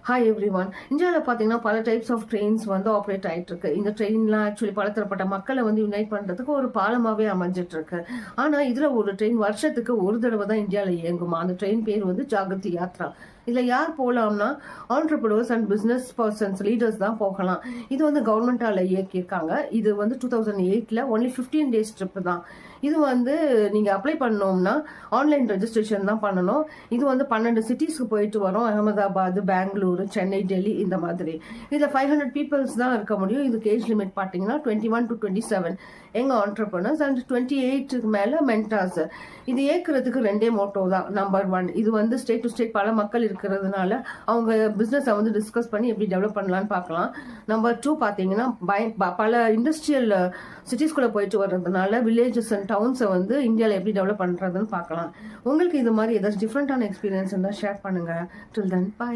Hi every one. இந்தியாவில் பார்த்தீங்கன்னா பல டைப்ஸ் ஆஃப் ட்ரெயின்ஸ் வந்து ஆப்ரேட் ஆகிட்டு இருக்கு. இந்த ட்ரெயின்லாம் ஆக்சுவலி பலதரப்பட்ட மக்களை வந்து யுனைட் பண்ணுறதுக்கு ஒரு பாலமாகவே அமைஞ்சிட்டு இருக்கு. ஆனால் இதில் ஒரு ட்ரெயின் வருஷத்துக்கு ஒரு தடவை தான் இந்தியாவில் இயங்குமா. அந்த ட்ரெயின் பேர் வந்து ஜாகிரதி யாத்ரா. இதில் யார் போகலாம்னா entrepreneurs and business persons leaders தான் போகலாம். இது வந்து கவர்மெண்டால் இயக்கியிருக்காங்க. இது வந்து 2008 ஒன்லி 15 days ட்ரிப் தான். இது வந்து நீங்கள் அப்ளை பண்ணோம்னா ஆன்லைன் ரெஜிஸ்ட்ரேஷன் தான் பண்ணணும். இது வந்து 12 சிட்டிஸ்க்கு போயிட்டு வரும். அகமதாபாத், பெங்களூரு, சென்னை, டெல்லி இந்த மாதிரி. இதில் 500 பீப்புள்ஸ் தான் இருக்க முடியும். இதுக்கு ஏஜ் லிமிட் பார்த்தீங்கன்னா 21 to 27 எங்கள் ஆண்டர்பிரினர்ஸ் அண்ட் 28க்கு மேலே மென்டார்ஸ். இது ஏற்கிறதுக்கு ரெண்டே மோட்டோ தான். நம்பர் 1, இது வந்து ஸ்டேட் டு ஸ்டேட் பல மக்கள் இருக்கிறதுனால அவங்க பிஸ்னஸை வந்து டிஸ்கஸ் பண்ணி எப்படி டெவலப் பண்ணலான்னு பார்க்கலாம். நம்பர் 2 பார்த்தீங்கன்னா பல இண்டஸ்ட்ரியல் சிட்டிஸ்குள்ளே போயிட்டு வர்றதுனால வில்லேஜஸ் அண்ட் டவுன்ஸை வந்து இந்தியாவில் எப்படி டெவலப் பண்ணுறதுன்னு பார்க்கலாம். உங்களுக்கு இது மாதிரி ஏதாச்சும் டிஃப்ரெண்ட்டான எக்ஸ்பீரியன்ஸ் இருந்தால் ஷேர் பண்ணுங்கள். டில் தென், பை.